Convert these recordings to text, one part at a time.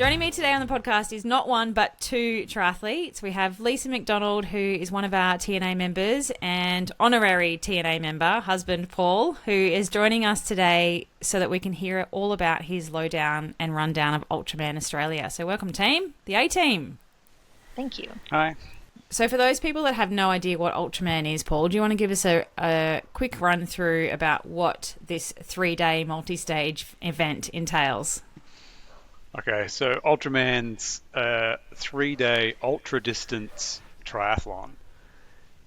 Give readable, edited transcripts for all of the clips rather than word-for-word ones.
Joining me today on the podcast is not one but two triathletes. We have Lisa McDonald, who is one of our TNA members, and honorary TNA member, husband Paul, who is joining us today so that we can hear all about his lowdown and rundown of Ultraman Australia. So welcome, team, the A-team. Thank you. Hi. So for those people that have no idea what Ultraman is, Paul, do you want to give us a quick run through about what this 3-day multi-stage event entails? Okay, so Ultraman's a 3-day ultra-distance triathlon.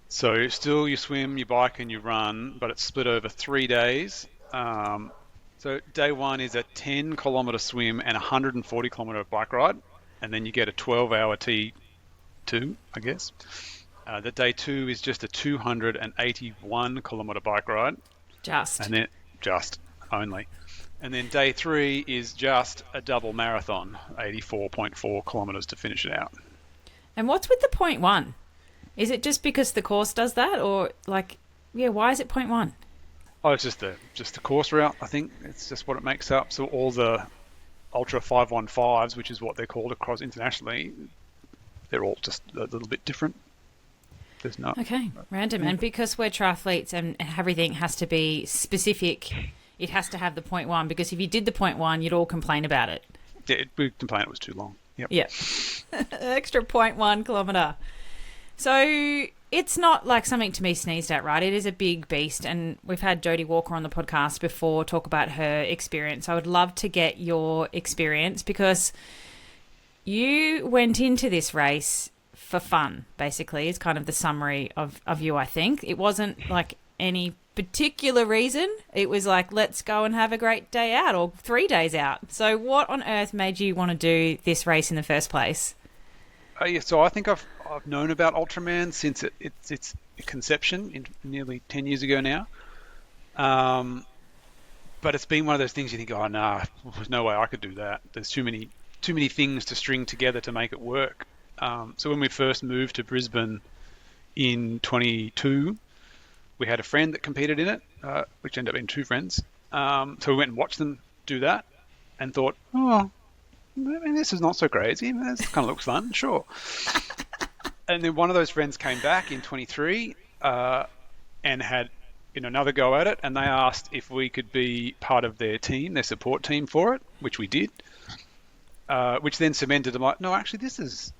So still you swim, you bike and you run, but it's split over 3 days. So day one is a 10-kilometre swim and a 140-kilometre bike ride, and then you get a 12-hour T2, I guess. The day two is just a 281-kilometre bike ride. Just. And then only. And then day three is just a double marathon, 84.4 kilometres to finish it out. And what's with the 0.1? Is it just because the course does that, or why is it 0.1? Oh, it's just the course route, I think. It's just what it makes up. So all the Ultra 515s, which is what they're called across internationally, they're all just a little bit different. There's not. Okay, random. And because we're triathletes and everything has to be specific, it has to have the 0.1, because if you did the 0.1, you'd all complain about it. Yeah, we complained it was too long. Yep. Yeah. Extra 0.1 kilometre. So it's not like something to be sneezed at, right? It is a big beast. And we've had Jodie Walker on the podcast before talk about her experience. I would love to get your experience, because you went into this race for fun, basically, is kind of the summary of you, I think. It wasn't like any particular reason. It was like, let's go and have a great day out, or 3 days out. So what on earth made you want to do this race in the first place? So I think I've known about Ultraman since its conception nearly 10 years ago now. But it's been one of those things you think, oh, nah, there's no way I could do that. There's too many things to string together to make it work. So when we first moved to Brisbane in 22, we had a friend that competed in it, which ended up being two friends. So we went and watched them do that and thought, oh, this is not so crazy. This kind of looks fun, sure. And then one of those friends came back in 23 and had another go at it, and they asked if we could be part of their team, their support team for it, which we did, which then cemented them like, no, actually, this is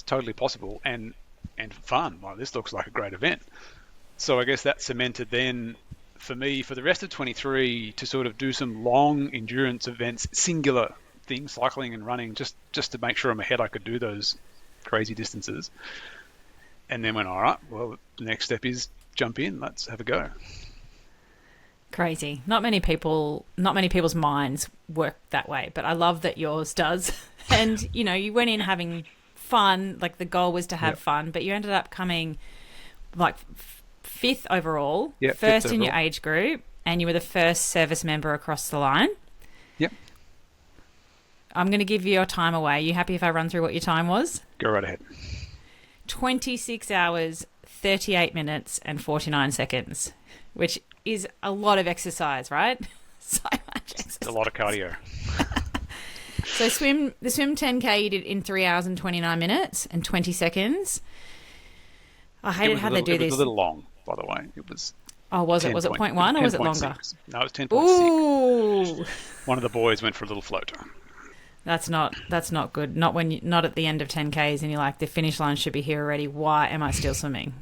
totally possible and fun. Like, this looks like a great event. So I guess that cemented then for me for the rest of 23 to sort of do some long endurance events, singular things, cycling and running, just to make sure in my head I could do those crazy distances. And then went, all right, well, the next step is jump in. Let's have a go. Crazy. Not many people's minds work that way, but I love that yours does. And, you went in having fun, like the goal was to have fun, but you ended up coming like fifth overall, first in your age group, and you were the first service member across the line. Yep. I'm going to give you your time away. You happy if I run through what your time was? Go right ahead. 26 hours, 38 minutes and 49 seconds, which is a lot of exercise, right? So much exercise. A lot of cardio. So the swim 10K you did in 3 hours and 29 minutes and 20 seconds. I hated how they do this. It was a little long, by the way. It was. Oh, was it? Was it 0.1 or was it longer? No, it was 10.6. Ooh. One of the boys went for a little floater. That's not good. Not at the end of 10Ks and you're like, the finish line should be here already. Why am I still swimming?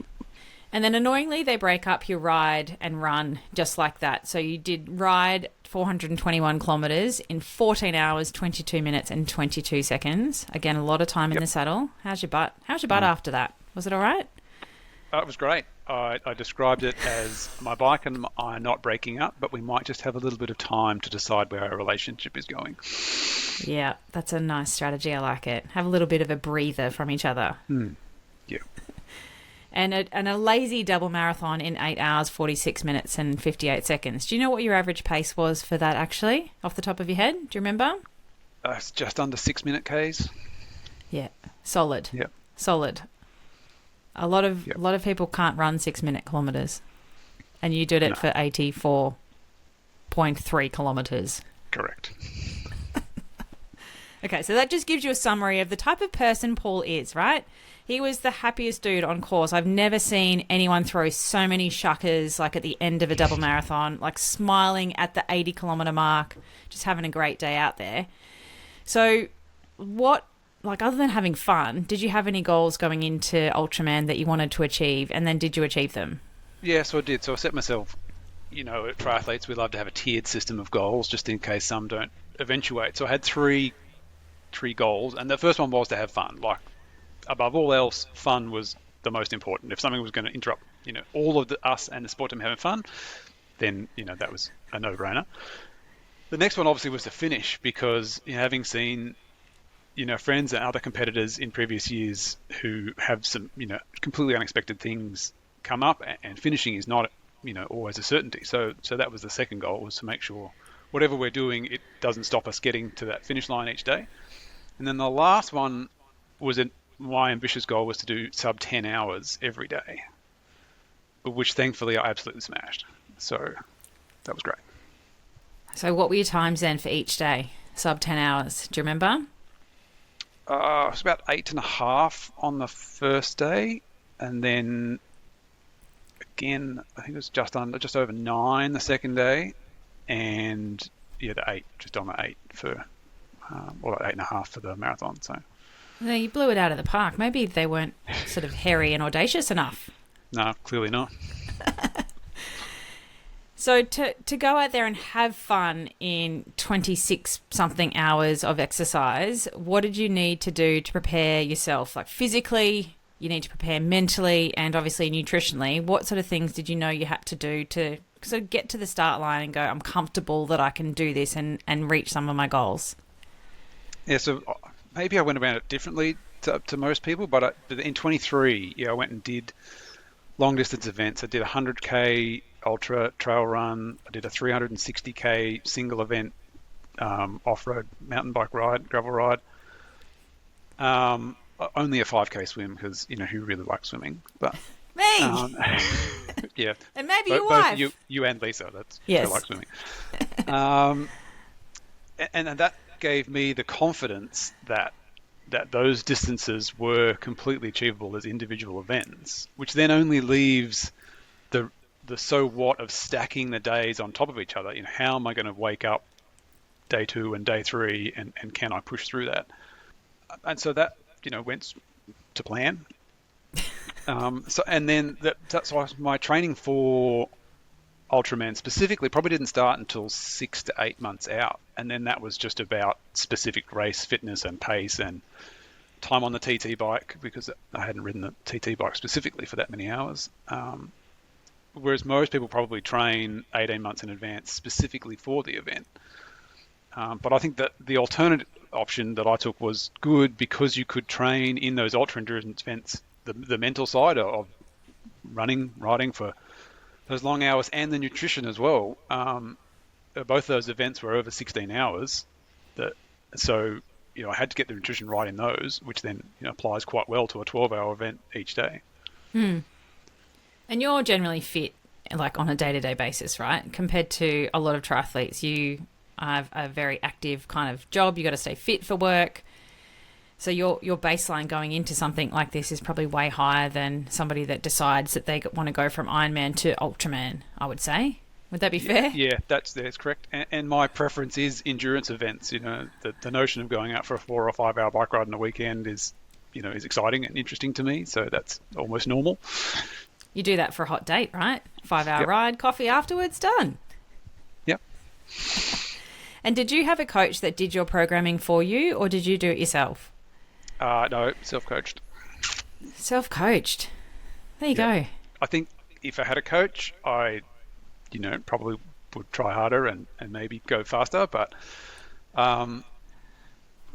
And then annoyingly, they break up your ride and run just like that. So you did ride 421 kilometres in 14 hours, 22 minutes and 22 seconds. Again, a lot of time in the saddle. How's your butt? After that? Was it all right? It was great. I described it as my bike and I are not breaking up, but we might just have a little bit of time to decide where our relationship is going. Yeah, that's a nice strategy. I like it. Have a little bit of a breather from each other. Yeah. And a lazy double marathon in 8 hours, 46 minutes and 58 seconds. Do you know what your average pace was for that, actually, off the top of your head? Do you remember? It's just under 6 minute Ks. Yeah, solid. Yeah. Solid. A lot of people can't run 6 minute kilometres, and you did it for 84.3 kilometres. Correct. Okay, so that just gives you a summary of the type of person Paul is, right? He was the happiest dude on course. I've never seen anyone throw so many shuckers like at the end of a double marathon, like smiling at the 80-kilometre mark, just having a great day out there. So what, like other than having fun, did you have any goals going into Ultraman that you wanted to achieve, and then did you achieve them? Yeah, so I did. So I set myself, at triathletes, we love to have a tiered system of goals just in case some don't eventuate. So I had three goals, and the first one was to have fun. Like, above all else, fun was the most important. If something was going to interrupt, all of us and the sport team having fun, then, that was a no-brainer. The next one obviously was to finish because having seen, friends and other competitors in previous years who have some, completely unexpected things come up, and finishing is not, always a certainty. So that was the second goal, was to make sure whatever we're doing, it doesn't stop us getting to that finish line each day. And then the last one was my ambitious goal was to do sub 10 hours every day, which thankfully I absolutely smashed. So that was great. So what were your times then for each day? Sub 10 hours. Do you remember? It was about 8.5 on the first day. And then again, I think it was just over 9 the second day. And the 8, just on the 8 for, 8.5 for the marathon. So. No, you blew it out of the park. Maybe they weren't sort of hairy and audacious enough. No, clearly not. So to go out there and have fun in 26-something hours of exercise, what did you need to do to prepare yourself? Like physically, you need to prepare mentally, and obviously nutritionally. What sort of things did you know you had to do to sort of get to the start line and go, I'm comfortable that I can do this and reach some of my goals? Yeah, so maybe I went about it differently to most people, but in 23, I went and did long distance events. I did a 100K ultra trail run. I did a 360K single event off-road mountain bike ride, gravel ride. Only a 5K swim because, who really likes swimming? But me! Yeah. And maybe your wife. Both you and Lisa, yes. They like swimming. And that gave me the confidence that those distances were completely achievable as individual events, which then only leaves the so what of stacking the days on top of each other. How am I going to wake up day 2 and day 3, and can I push through that? And so that went to plan. So my training for Ultraman specifically probably didn't start until 6 to 8 months out, and then that was just about specific race fitness and pace and time on the TT bike, because I hadn't ridden the TT bike specifically for that many hours. Whereas most people probably train 18 months in advance specifically for the event. But I think that the alternate option that I took was good because you could train in those ultra endurance events the mental side of running, riding for those long hours, and the nutrition as well. Both those events were over 16 hours. So I had to get the nutrition right in those, which then applies quite well to a 12-hour event each day. And you're generally fit, like on a day-to-day basis, right? Compared to a lot of triathletes, you have a very active kind of job. You got to stay fit for work. So your baseline going into something like this is probably way higher than somebody that decides that they want to go from Ironman to Ultraman, I would say. Would that be fair? Yeah, that's correct. And my preference is endurance events. The notion of going out for a 4 or 5 hour bike ride on a weekend is exciting and interesting to me. So that's almost normal. You do that for a hot date, right? 5-hour ride, coffee afterwards, done. Yep. And did you have a coach that did your programming for you, or did you do it yourself? No, self-coached. Self-coached. There you go. I think if I had a coach, I, probably would try harder and maybe go faster, but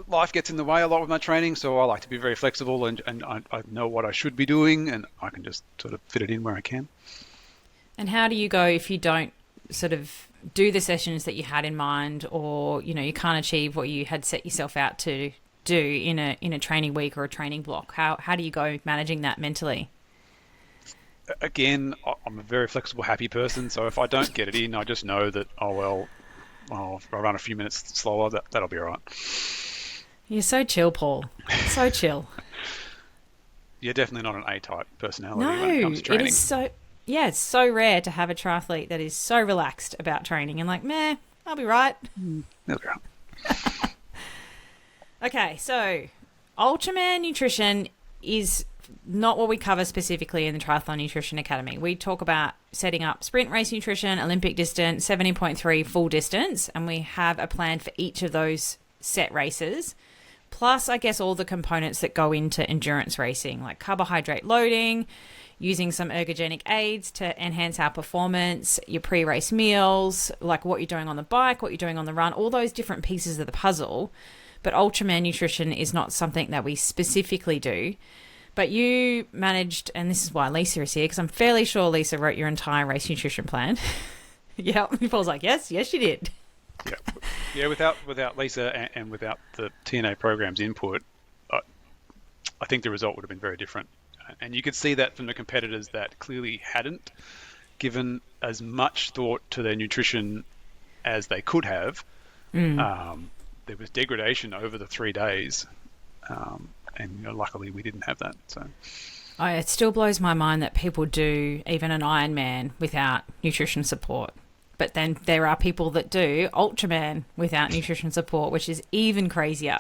life gets in the way a lot with my training, so I like to be very flexible, and I know what I should be doing, and I can just sort of fit it in where I can. And how do you go if you don't sort of do the sessions that you had in mind, or you can't achieve what you had set yourself out to do in a training week or a training block? How do you go managing that mentally? Again, I'm a very flexible, happy person, so if I don't get it in, I just know that, if I run a few minutes slower, that'll be all right. You're so chill, Paul. So chill. You're definitely not an A-type personality No, when it comes to training. it is so. Yeah, it's so rare to have a triathlete that is so relaxed about training and like, meh, I'll be right. That's right. Okay, so Ultraman nutrition is not what we cover specifically in the Triathlon Nutrition Academy. We talk about setting up sprint race nutrition, Olympic distance, 70.3 full distance, and we have a plan for each of those set races. Plus, I guess, all the components that go into endurance racing, like carbohydrate loading, using some ergogenic aids to enhance our performance, your pre-race meals, like what you're doing on the bike, what you're doing on the run, all those different pieces of the puzzle. But Ultraman nutrition is not something that we specifically do. But you managed, and this is why Lisa is here, because I'm fairly sure Lisa wrote your entire race nutrition plan. Yeah, Paul's like, yes, she did. Yeah. Without Lisa and without the TNA program's input, I think the result would have been very different. And you could see that from the competitors that clearly hadn't given as much thought to their nutrition as they could have. There was degradation over the 3 days, and luckily we didn't have that. So. It still blows my mind that people do even an Ironman without nutrition support. But then there are people that do Ultraman without nutrition support, which is even crazier.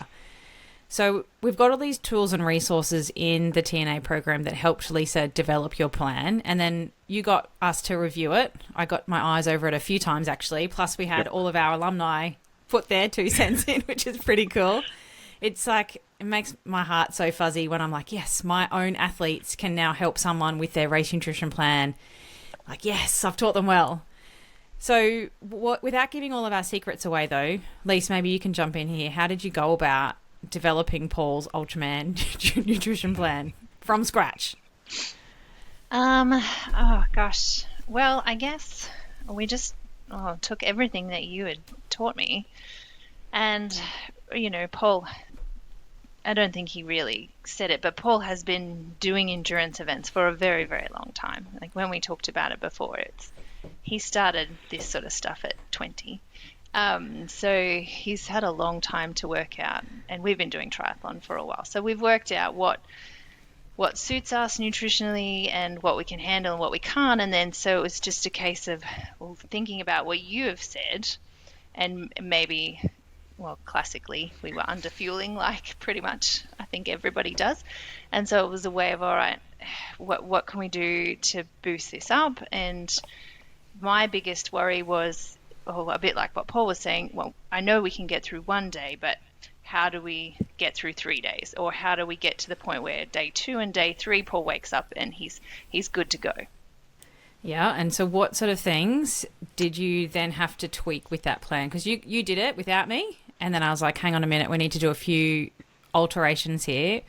So we've got all these tools and resources in the TNA program that helped Lisa develop your plan. And then you got us to review it. I got my eyes over it a few times, actually. Plus we had all of our alumni put their 2 cents in, which is pretty cool. It's like, it makes my heart so fuzzy when I'm like, yes, my own athletes can now help someone with their race nutrition plan. Like, yes, I've taught them well. So without giving all of our secrets away, though, Lise, maybe you can jump in here. How did you go about developing Paul's Ultraman nutrition plan from scratch? Oh, gosh. Well, I guess we just took everything that you had taught me. And, Paul, I don't think he really said it, but Paul has been doing endurance events for a very, very long time. Like when we talked about it before, he started this sort of stuff at 20. So he's had a long time to work out, and we've been doing triathlon for a while. So we've worked out what suits us nutritionally and what we can handle and what we can't. And then so it was just a case of thinking about what you have said, and maybe, classically we were under fueling like pretty much I think everybody does. And so it was a way of, all right, what can we do to boost this up? And my biggest worry was, a bit like what Paul was saying, I know we can get through 1 day, but how do we get through 3 days? Or how do we get to the point where day 2 and day 3, Paul wakes up and he's good to go? Yeah, and so what sort of things did you then have to tweak with that plan? Because you did it without me, and then I was like, hang on a minute, we need to do a few alterations here.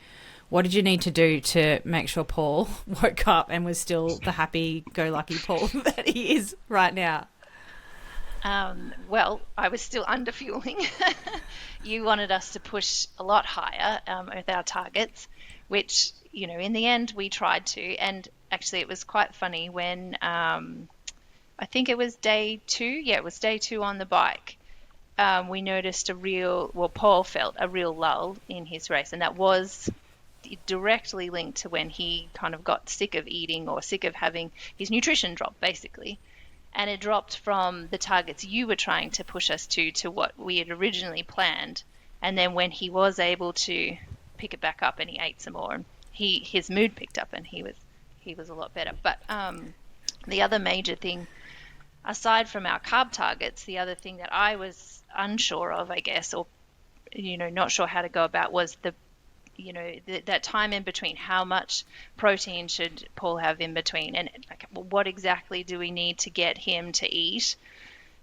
What did you need to do to make sure Paul woke up and was still the happy-go-lucky Paul that he is right now? I was still under fueling. You wanted us to push a lot higher with our targets, which, in the end we tried to. And actually it was quite funny when I think it was day 2. Yeah, it was day 2 on the bike. We noticed Paul felt a real lull in his race, and that was directly linked to when he kind of got sick of eating or sick of having his nutrition drop, basically. And it dropped from the targets you were trying to push us to what we had originally planned. And then when he was able to pick it back up and he ate some more, his mood picked up and he was a lot better. But the other major thing, aside from our carb targets, the other thing that I was unsure of, I guess, or not sure how to go about, was that time in between. How much protein should Paul have in between, and what exactly do we need to get him to eat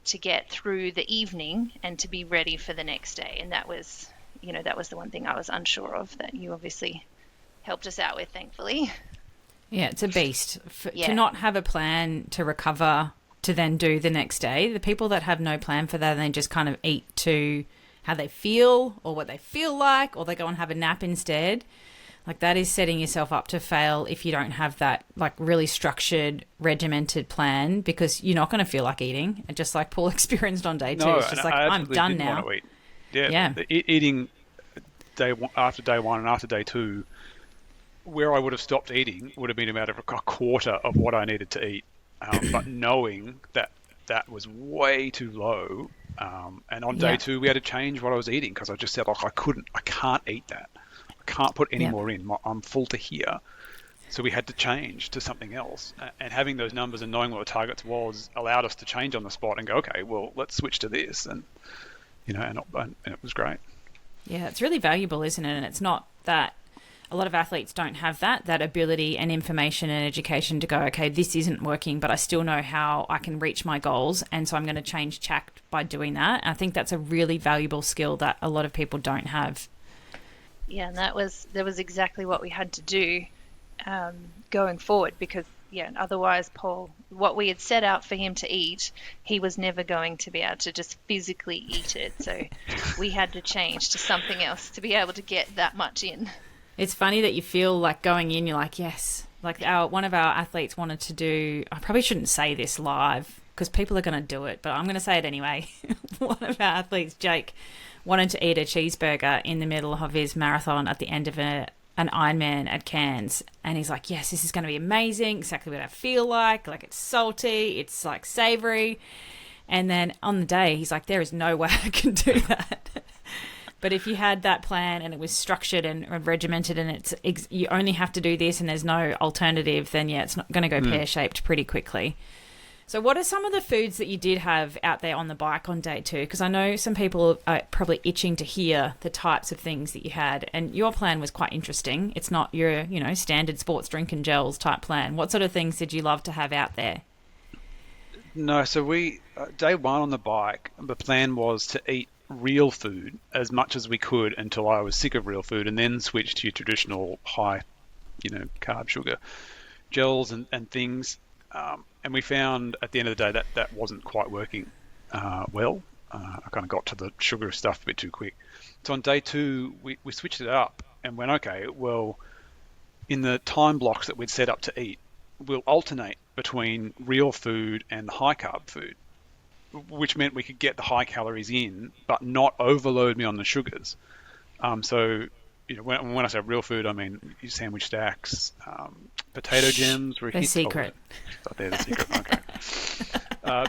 to get through the evening and to be ready for the next day? And that was the one thing I was unsure of, that you obviously helped us out with, thankfully. Yeah, it's a beast to not have a plan to recover to then do the next day. The people that have no plan for that and they just kind of eat to how they feel or what they feel like, or they go and have a nap instead, like that is setting yourself up to fail if you don't have that like really structured, regimented plan, because you're not going to feel like eating. And just like Paul experienced on day 2, it's just like, I'm done now. Eating, after day one and after day two, where I would have stopped eating would have been about a quarter of what I needed to eat. But knowing that that was way too low, and on day two we had to change what I was eating because I just said, I can't eat that. I can't put any more in. I'm full to here. So we had to change to something else. And having those numbers and knowing what the targets was allowed us to change on the spot and go, okay, well, let's switch to this. And, and it was great. Yeah, it's really valuable, isn't it? And it's not that a lot of athletes don't have that ability and information and education to go, okay, this isn't working, but I still know how I can reach my goals. And so I'm going to change tack by doing that. I think that's a really valuable skill that a lot of people don't have. Yeah, and that was exactly what we had to do going forward, because otherwise, Paul, what we had set out for him to eat, he was never going to be able to just physically eat it. So we had to change to something else to be able to get that much in. It's funny that you feel like going in, you're like, yes. Like one of our athletes wanted to do, I probably shouldn't say this live because people are going to do it, but I'm going to say it anyway. One of our athletes, Jake, wanted to eat a cheeseburger in the middle of his marathon at the end of an Ironman at Cairns, and he's like, yes, this is going to be amazing, exactly what I feel like it's salty, it's like savory. And then on the day he's like, there is no way I can do that. But if you had that plan and it was structured and regimented and you only have to do this and there's no alternative, then it's not going to go pear-shaped pretty quickly. So what are some of the foods that you did have out there on the bike on day two? Because I know some people are probably itching to hear the types of things that you had. And your plan was quite interesting. It's not your, standard sports drink and gels type plan. What sort of things did you love to have out there? No, so we, day one on the bike, the plan was to eat real food as much as we could until I was sick of real food, and then switch to your traditional high, carb, sugar, gels and things. And we found at the end of the day that wasn't quite working well. I kind of got to the sugar stuff a bit too quick. So on day two, we switched it up and went, okay, well, in the time blocks that we'd set up to eat, we'll alternate between real food and high carb food, which meant we could get the high calories in, but not overload me on the sugars. So, when I say real food, I mean sandwich stacks, potato gems. The secret. They're the secret. Okay.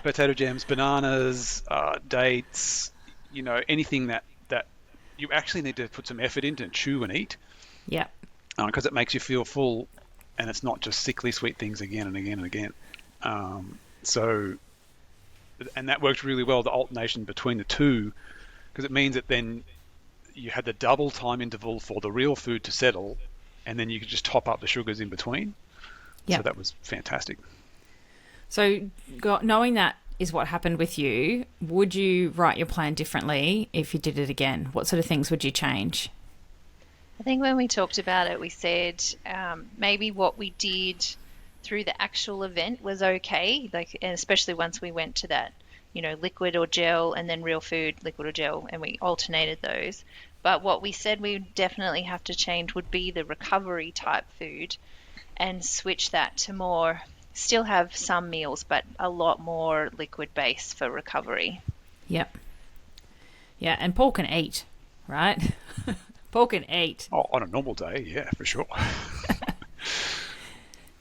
Potato gems, bananas, dates. Anything that you actually need to put some effort into and chew and eat. Yeah. Because it makes you feel full, and it's not just sickly sweet things again and again and again. And that worked really well, the alternation between the two, because it means that then you had the double time interval for the real food to settle, and then you could just top up the sugars in between. Yep. So that was fantastic. So knowing that is what happened with you, would you write your plan differently if you did it again? What sort of things would you change? I think when we talked about it, we said maybe what we did through the actual event was okay, and especially once we went to that, liquid or gel, and then real food, liquid or gel, and we alternated those. But what we said we would definitely have to change would be the recovery type food, and switch that to still have some meals, but a lot more liquid base for recovery. Yep. Yeah, and Paul can eat, right? Paul can eat. Oh, on a normal day, yeah, for sure.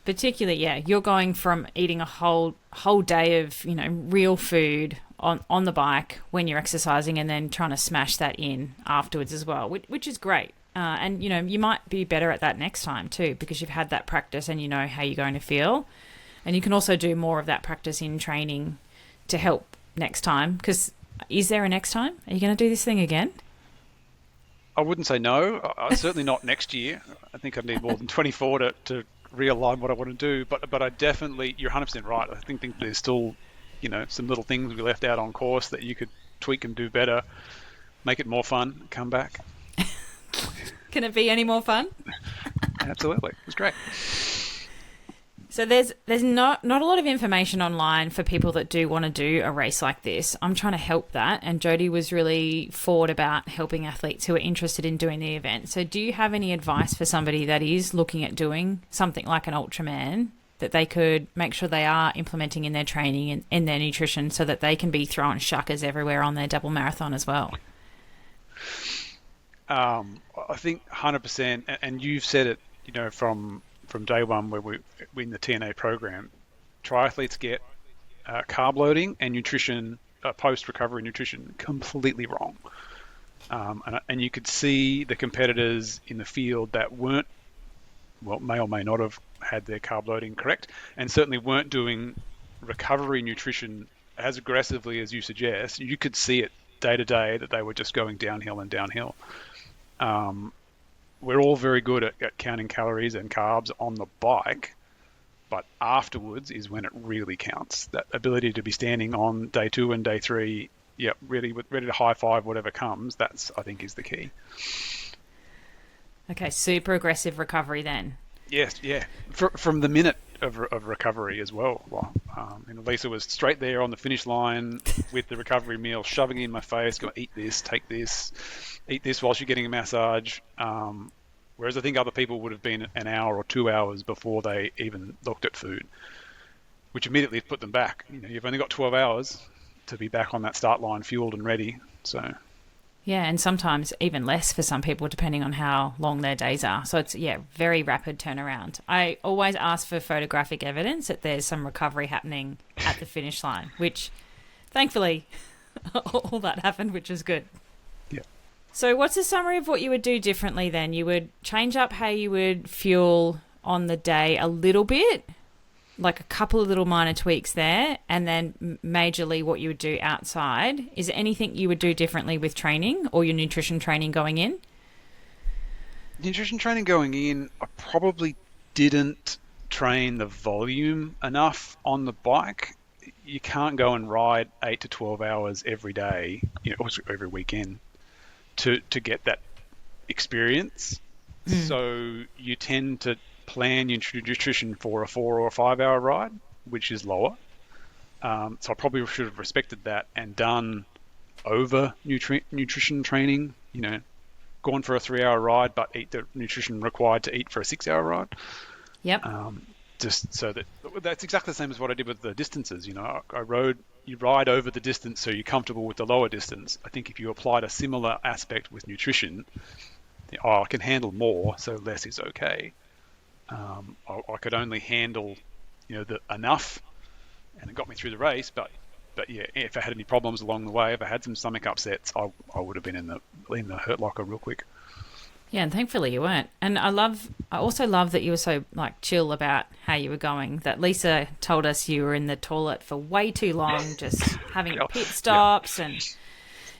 Particularly, you're going from eating a whole day of, real food on the bike when you're exercising, and then trying to smash that in afterwards as well, which is great. And, you might be better at that next time too, because you've had that practice and you know how you're going to feel. And you can also do more of that practice in training to help next time. Because is there a next time? Are you going to do this thing again? I wouldn't say no. Certainly not next year. I think I need more than 24 to realign what I want to do. But I definitely, you're 100% right. I think there's still, some little things we left out on course that you could tweak and do better, make it more fun, come back. Can it be any more fun? Absolutely. It was great. So there's not a lot of information online for people that do want to do a race like this. I'm trying to help that, and Jodie was really forward about helping athletes who are interested in doing the event. So do you have any advice for somebody that is looking at doing something like an Ultraman that they could make sure they are implementing in their training and in their nutrition so that they can be throwing shuckers everywhere on their double marathon as well? I think 100%, and you've said it, from day one where we in the TNA program, triathletes get carb loading and nutrition, post-recovery nutrition, completely wrong. And you could see the competitors in the field that weren't, well, may or may not have had their carb loading correct, and certainly weren't doing recovery nutrition as aggressively as you suggest. You could see it day to day that they were just going downhill and downhill. We're all very good at counting calories and carbs on the bike, but afterwards is when it really counts. That ability to be standing on day 2 and day 3, really ready to high five whatever comes. That's, I think, is the key. Okay, super aggressive recovery then. Yes, yeah. From the minute of recovery as well. Lisa was straight there on the finish line with the recovery meal, shoving it in my face, going, eat this, take this, eat this whilst you're getting a massage. Whereas I think other people would have been an hour or 2 hours before they even looked at food, which immediately put them back. You've only got 12 hours to be back on that start line, fueled and ready. So. Yeah, and sometimes even less for some people, depending on how long their days are. So it's, very rapid turnaround. I always ask for photographic evidence that there's some recovery happening at the finish line, which thankfully all that happened, which is good. Yeah. So what's a summary of what you would do differently then? You would change up how you would fuel on the day a little bit, like a couple of little minor tweaks there, and then majorly what you would do outside. Is there anything you would do differently with training or your nutrition training going in? Nutrition training going in, I probably didn't train the volume enough on the bike. You can't go and ride 8 to 12 hours every day, or every weekend to get that experience. So you tend to plan your nutrition for a 4 or 5 hour ride, which is lower. So I probably should have respected that and done over nutrition training, gone for a 3 hour ride, but eat the nutrition required to eat for a 6 hour ride. Yep. Just so that's exactly the same as what I did with the distances. You ride over the distance so you're comfortable with the lower distance. I think if you applied a similar aspect with nutrition, I can handle more, so less is okay. I could only handle, the enough, and it got me through the race. But yeah, if I had any problems along the way, if I had some stomach upsets, I would have been in the hurt locker real quick. Yeah, and thankfully you weren't. And I also love that you were so chill about how you were going. That Lisa told us you were in the toilet for way too long, just having pit stops and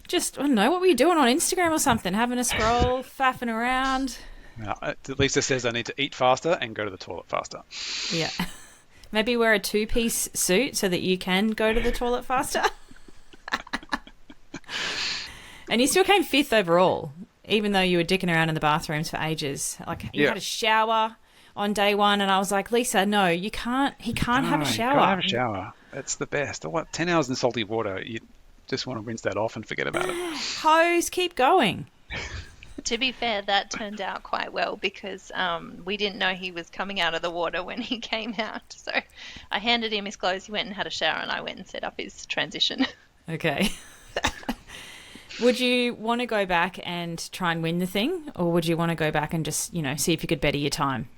just, I don't know, what were you doing on Instagram or something? Having a scroll, faffing around. Lisa says I need to eat faster and go to the toilet faster. Yeah. Maybe wear a 2-piece suit so that you can go to the toilet faster. And you still came 5th overall, even though you were dicking around in the bathrooms for ages. You had a shower on day 1, and I was like, Lisa, no, you can't. He can't have a shower. You can't have a shower. That's the best. 10 hours in salty water, you just want to rinse that off and forget about it. Hose, keep going. To be fair, that turned out quite well because we didn't know he was coming out of the water when he came out. So I handed him his clothes, he went and had a shower, and I went and set up his transition. Okay. Would you want to go back and try and win the thing, or would you want to go back and just, see if you could better your time?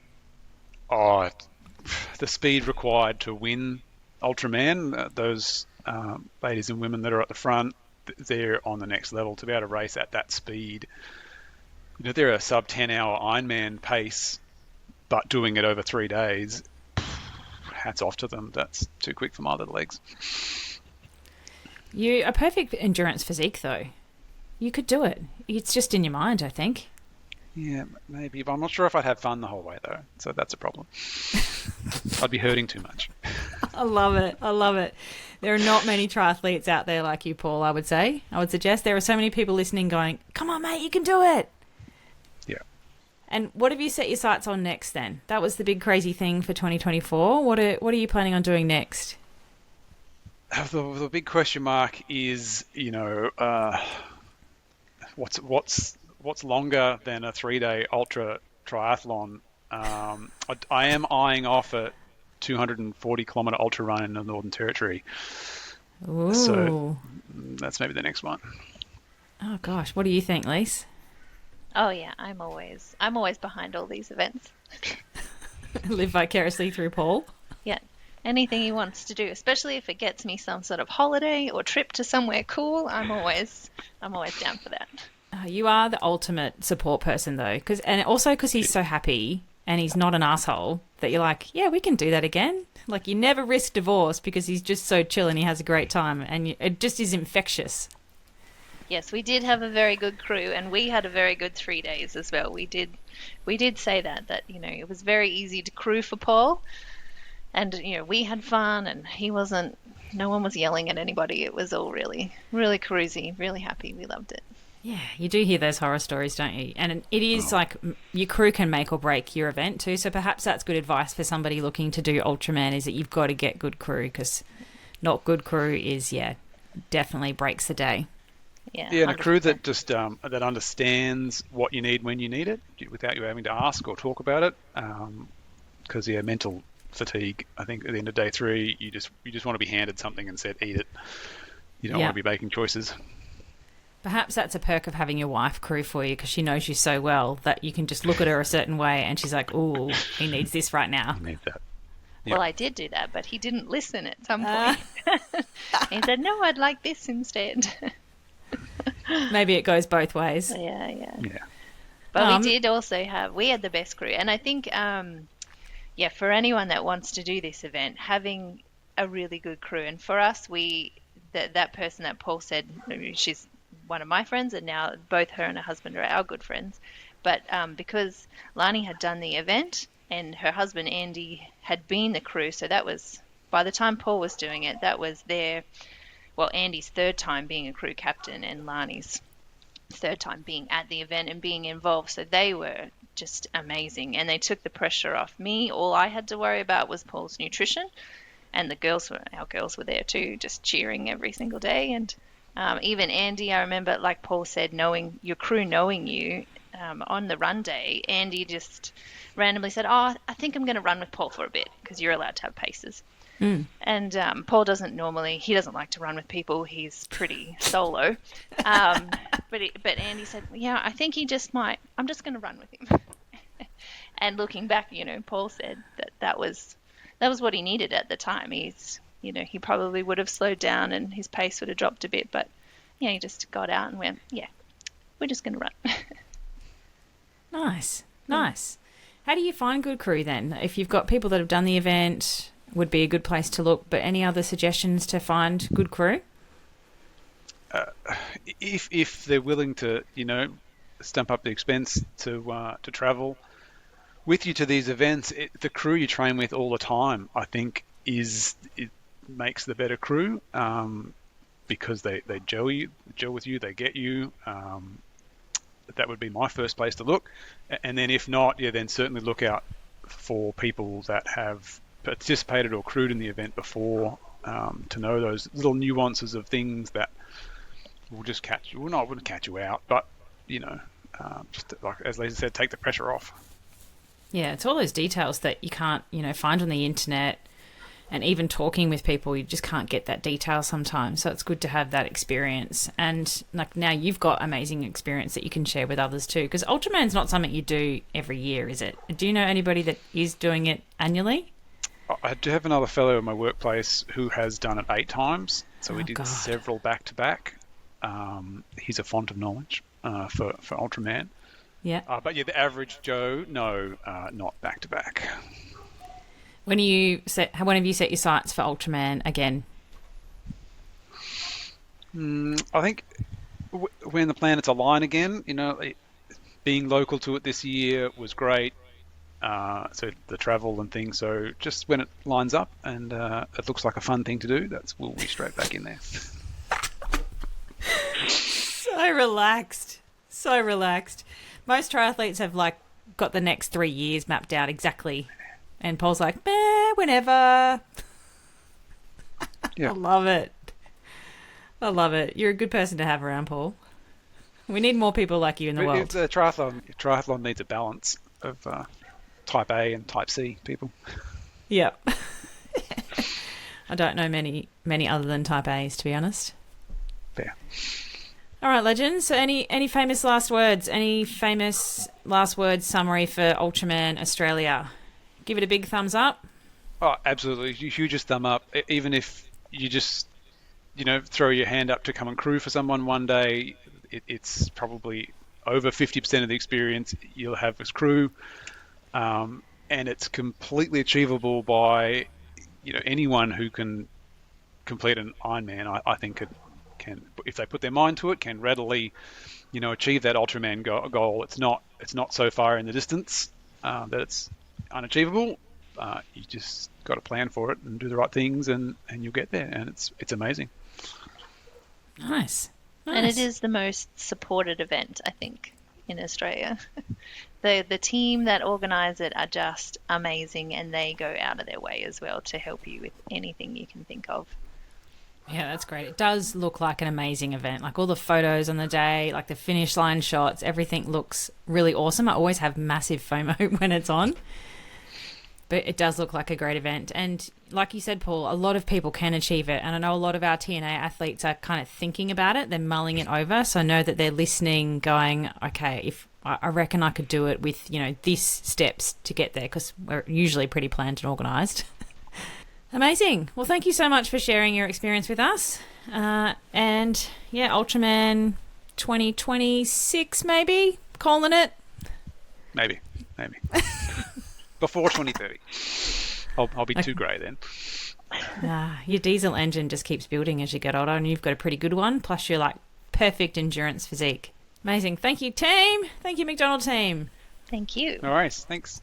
Oh, the speed required to win Ultraman, those ladies and women that are at the front, they're on the next level. To be able to race at that speed, they're a sub 10 hour Ironman pace, but doing it over 3 days, hats off to them. That's too quick for my little legs. You're a perfect endurance physique, though. You could do it. It's just in your mind, I think. Yeah, maybe, but I'm not sure if I'd have fun the whole way, though. So that's a problem. I'd be hurting too much. I love it. I love it. There are not many triathletes out there like you, Paul, I would say. I would suggest there are so many people listening going, come on, mate, you can do it. Yeah. And what have you set your sights on next then? That was the big crazy thing for 2024. What are you planning on doing next? The big question mark is, what's longer than a 3-day ultra triathlon? I am eyeing off a 240-kilometre ultra run in the Northern Territory. Ooh. So that's maybe the next one. Oh, gosh. What do you think, Lise? Oh yeah, I'm always behind all these events. Live vicariously through Paul. Yeah. Anything he wants to do, especially if it gets me some sort of holiday or trip to somewhere cool, I'm always down for that. You are the ultimate support person, though, and also because he's so happy and he's not an asshole that you're like, yeah, we can do that again. Like, you never risk divorce because he's just so chill and he has a great time, and it just is infectious. Yes, we did have a very good crew, and we had a very good 3 days as well. We did say that it was very easy to crew for Paul, and we had fun, and no one was yelling at anybody. It was all really, really cruisy, really happy. We loved it. Yeah, you do hear those horror stories, don't you? And it is like your crew can make or break your event too. So perhaps that's good advice for somebody looking to do Ultraman, is that you've got to get good crew, because not good crew is, definitely breaks the day. Yeah, and a crew that just that understands what you need when you need it, without you having to ask or talk about it. Because mental fatigue. I think at the end of day 3, you just want to be handed something and said, eat it. You don't want to be making choices. Perhaps that's a perk of having your wife crew for you, because she knows you so well that you can just look at her a certain way and she's like, ooh, he needs this right now. I need that. Yep. Well, I did do that, but he didn't listen at some point. He said, no, I'd like this instead. Maybe it goes both ways. Yeah. But we had the best crew. And I think, for anyone that wants to do this event, having a really good crew. And for us, that person that Paul said, she's one of my friends, and now both her and her husband are our good friends. But because Lani had done the event and her husband Andy had been the crew, so that was, by the time Paul was doing it, that was Andy's third time being a crew captain and Lani's third time being at the event and being involved. So they were just amazing, and they took the pressure off me. All I had to worry about was Paul's nutrition, and our girls were there too, just cheering every single day. And even Andy, I remember, like Paul said, knowing your crew, knowing you on the run day, Andy just randomly said, I think I'm going to run with Paul for a bit, because you're allowed to have paces. And Paul doesn't like to run with people. He's pretty solo. But Andy said, yeah, I think he just might. I'm just going to run with him. And looking back, Paul said that was what he needed at the time. He probably would have slowed down and his pace would have dropped a bit, but he just got out and went, yeah, we're just going to run. Nice. How do you find good crew then? If you've got people that have done the event, would be a good place to look, but any other suggestions to find good crew? If they're willing to, stump up the expense to travel with you to these events, the crew you train with all the time, I think, it makes the better crew, because they gel with you, they get you. That would be my first place to look, and then if not, then certainly look out for people that have participated or crewed in the event before, to know those little nuances of things that will just catch you. Well, no, it wouldn't catch you out, but just like as Lisa said, take the pressure off. Yeah, it's all those details that you can't, find on the internet, and even talking with people, you just can't get that detail sometimes. So it's good to have that experience. And like now you've got amazing experience that you can share with others too. Because Ultraman's not something you do every year, is it? Do you know anybody that is doing it annually? I do have another fellow in my workplace who has done it 8 times. So we did several back-to-back. He's a font of knowledge for Ultraman. Yeah. But the average Joe, no, not back-to-back. When have you set your sights for Ultraman again? I think when the planets align again, being local to it this year was great. So the travel and things. So just when it lines up and it looks like a fun thing to do, we'll be straight back in there. So relaxed. Most triathletes have got the next 3 years mapped out exactly. And Paul's like, whenever. Yeah. I love it. You're a good person to have around, Paul. We need more people like you in the world. Triathlon needs a balance of type A and type C people. Yeah. I don't know many other than type A's, to be honest. Fair. All right, legends. So any famous last words? Any famous last words summary for Ultraman Australia? Give it a big thumbs up. Oh, absolutely. Hugest thumb up. Even if you just, throw your hand up to come and crew for someone one day, it's probably over 50% of the experience you'll have as crew. And it's completely achievable by, anyone who can complete an Ironman. I think can, if they put their mind to it, can readily, achieve that Ultraman goal. It's not so far in the distance that it's unachievable. You just got to plan for it and do the right things, and you'll get there. And it's amazing. Nice. And it is the most supported event, I think, in Australia. The team that organise it are just amazing, and they go out of their way as well to help you with anything you can think of. Yeah, that's great. It does look like an amazing event. Like all the photos on the day, like the finish line shots, everything looks really awesome. I always have massive FOMO when it's on. But it does look like a great event. And like you said, Paul, a lot of people can achieve it. And I know a lot of our TNA athletes are kind of thinking about it. They're mulling it over. So I know that they're listening, going, okay, if I reckon I could do it with, these steps to get there, because we're usually pretty planned and organised. Amazing. Well, thank you so much for sharing your experience with us. And yeah, Ultraman 2026, maybe? Calling it? Maybe. Before 2030. I'll be too grey then. Your diesel engine just keeps building as you get older, and you've got a pretty good one. Plus, you're like perfect endurance physique. Amazing. Thank you, team. Thank you, McDonald team. Thank you. All right. Thanks.